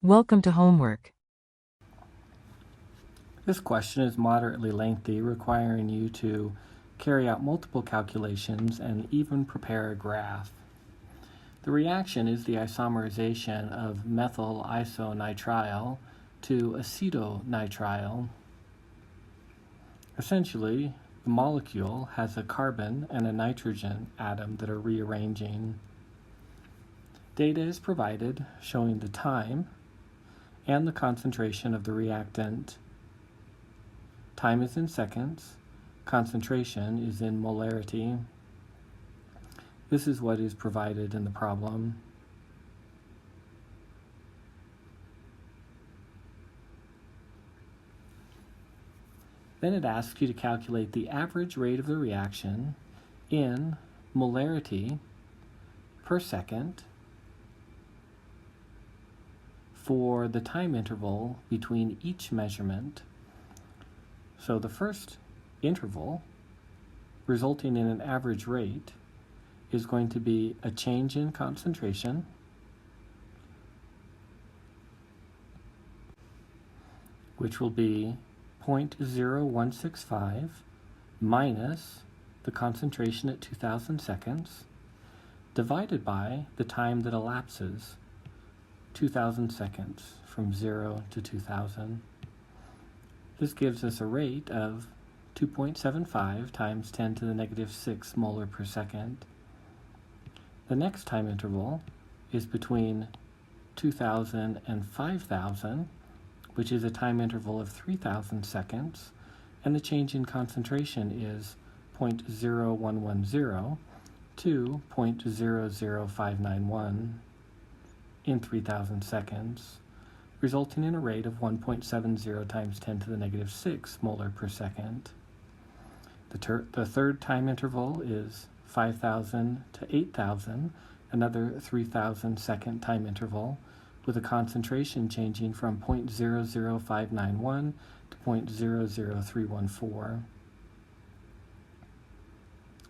Welcome to homework. This question is moderately lengthy, requiring you to carry out multiple calculations and even prepare a graph. The reaction is the isomerization of methyl isonitrile to acetonitrile. Essentially, the molecule has a carbon and a nitrogen atom that are rearranging. Data is provided showing the time and the concentration of the reactant. Time is in seconds, concentration is in molarity. This is what is provided in the problem. Then it asks you to calculate the average rate of the reaction in molarity per second for the time interval between each measurement. So the first interval, resulting in an average rate, is going to be a change in concentration which will be 0.0165 minus the concentration at 2000 seconds divided by the time that elapses, 2000 seconds from 0 to 2000. This gives us a rate of 2.75 times 10 to the negative 6 molar per second. The next time interval is between 2000 and 5000, which is a time interval of 3000 seconds, and the change in concentration is 0.0110 to 0.00591 in 3000 seconds, resulting in a rate of 1.70 times 10 to the negative 6 molar per second. The third time interval is 5000 to 8000, another 3000 second time interval, with a concentration changing from 0.00591 to 0.00314.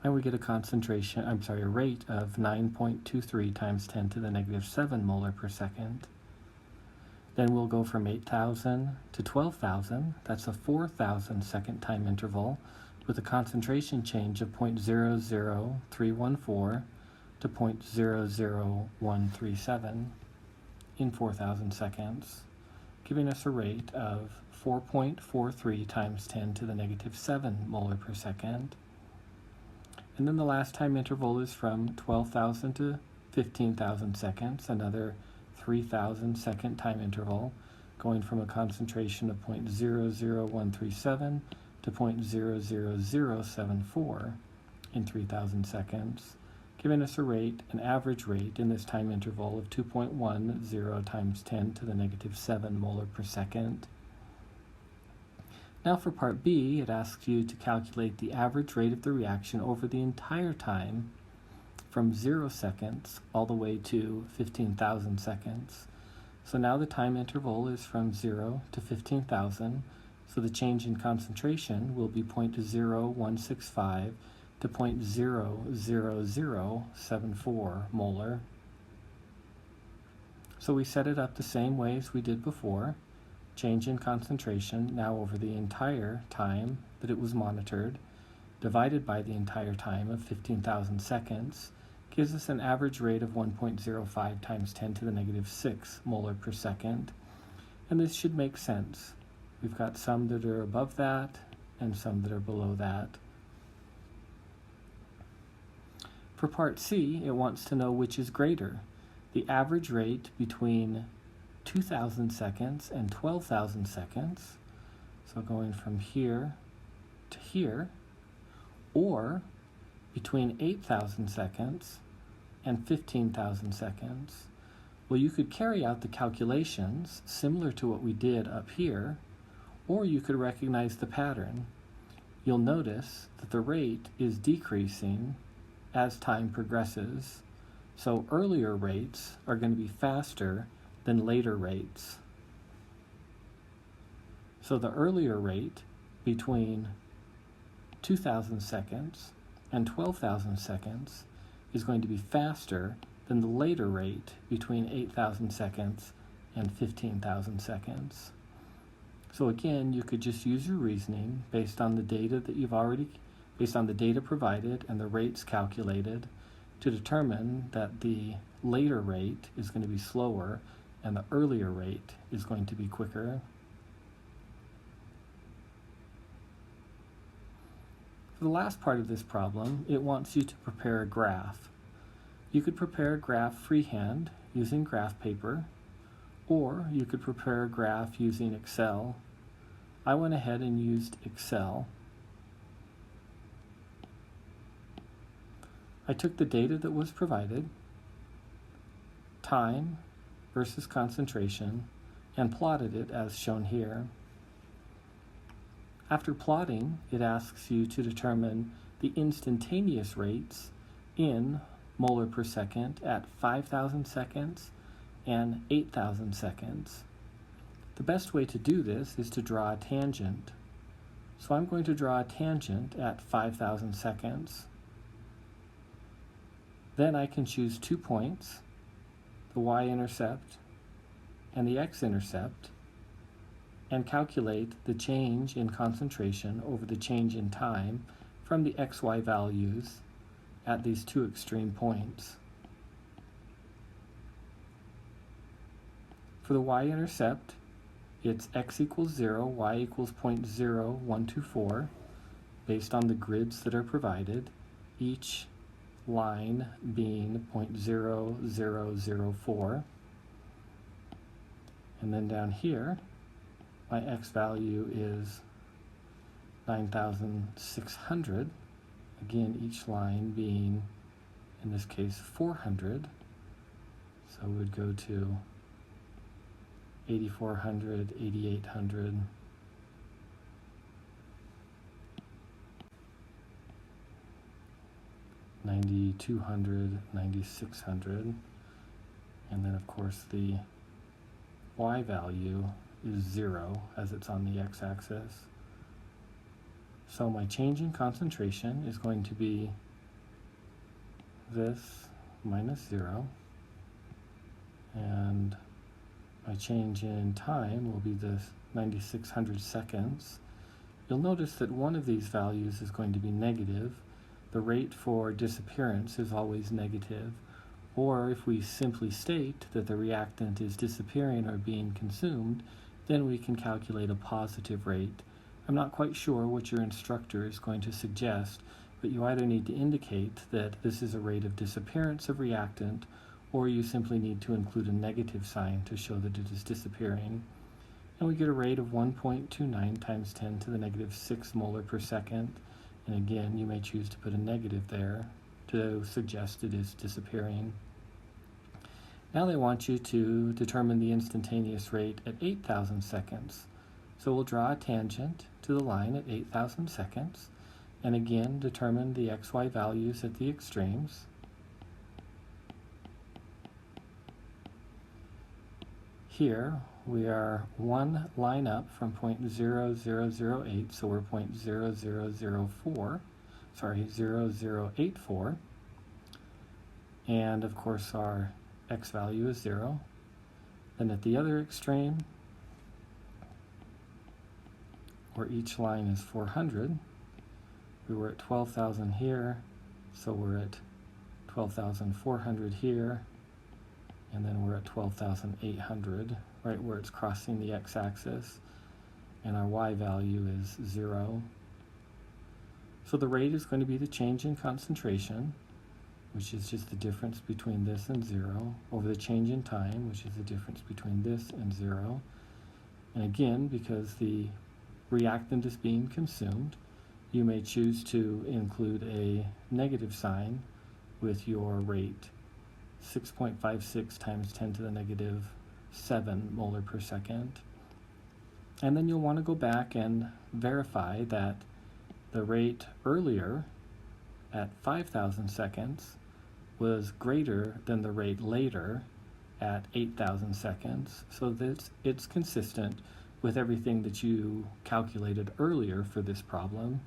And we get a rate of 9.23 times 10 to the negative 7 molar per second. Then we'll go from 8,000 to 12,000. That's a 4,000 second time interval with a concentration change of 0.00314 to 0.00137 in 4,000 seconds, giving us a rate of 4.43 times 10 to the negative 7 molar per second. And then the last time interval is from 12,000 to 15,000 seconds, another 3,000 second time interval, going from a concentration of 0.00137 to 0.00074 in 3,000 seconds, giving us an average rate in this time interval of 2.10 times 10 to the negative 7 molar per second. Now for part B, it asks you to calculate the average rate of the reaction over the entire time from 0 seconds all the way to 15,000 seconds. So now the time interval is from 0 to 15,000, so the change in concentration will be 0.0165 to 0.00074 molar. So we set it up the same way as we did before. Change in concentration now over the entire time that it was monitored, divided by the entire time of 15,000 seconds, gives us an average rate of 1.05 times 10 to the negative 6 molar per second. And this should make sense. We've got some that are above that and some that are below that. For part C, it wants to know which is greater, the average rate between 2,000 seconds and 12,000 seconds, so going from here to here, or between 8,000 seconds and 15,000 seconds. Well, you could carry out the calculations similar to what we did up here, or you could recognize the pattern. You'll notice that the rate is decreasing as time progresses, so earlier rates are going to be faster than later rates. So the earlier rate between 2,000 seconds and 12,000 seconds is going to be faster than the later rate between 8,000 seconds and 15,000 seconds. So again, you could just use your reasoning based on the data based on the data provided and the rates calculated to determine that the later rate is going to be slower and the earlier rate is going to be quicker. For the last part of this problem, it wants you to prepare a graph. You could prepare a graph freehand using graph paper, or you could prepare a graph using Excel. I went ahead and used Excel. I took the data that was provided, time versus concentration, and plotted it as shown here. After plotting, it asks you to determine the instantaneous rates in molar per second at 5,000 seconds and 8,000 seconds. The best way to do this is to draw a tangent. So I'm going to draw a tangent at 5,000 seconds. Then I can choose 2 points, the y-intercept and the x-intercept, and calculate the change in concentration over the change in time from the xy values at these two extreme points. For the y-intercept, it's x equals 0, y equals 0.0124, based on the grids that are provided, each line being 0.0004. And then down here, my x value is 9,600, again each line being, in this case, 400. So we would go to 8,400, 8,800, 9,200, 9,600, and then of course the y value is 0 as it's on the x-axis. So my change in concentration is going to be this minus 0, and my change in time will be this 9,600 seconds. You'll notice that one of these values is going to be negative. The rate for disappearance is always negative. Or if we simply state that the reactant is disappearing or being consumed, then we can calculate a positive rate. I'm not quite sure what your instructor is going to suggest, but you either need to indicate that this is a rate of disappearance of reactant, or you simply need to include a negative sign to show that it is disappearing. And we get a rate of 1.29 times 10 to the negative 6 molar per second. And again, you may choose to put a negative there to suggest it is disappearing. Now they want you to determine the instantaneous rate at 8,000 seconds. So we'll draw a tangent to the line at 8,000 seconds, and again determine the xy values at the extremes. Here we are one line up from 0.0008, so we're 0.0084, and of course our x value is 0. Then at the other extreme, where each line is 400, we were at 12,000 here, so we're at 12,400 here, and then we're at 12,800, right where it's crossing the x-axis, and our y value is 0. So the rate is going to be the change in concentration, which is just the difference between this and 0, over the change in time, which is the difference between this and 0. And again, because the reactant is being consumed, you may choose to include a negative sign with your rate, 6.56 times 10 to the negative 7 molar per second. And then you'll want to go back and verify that the rate earlier at 5,000 seconds was greater than the rate later at 8,000 seconds, so that it's consistent with everything that you calculated earlier for this problem.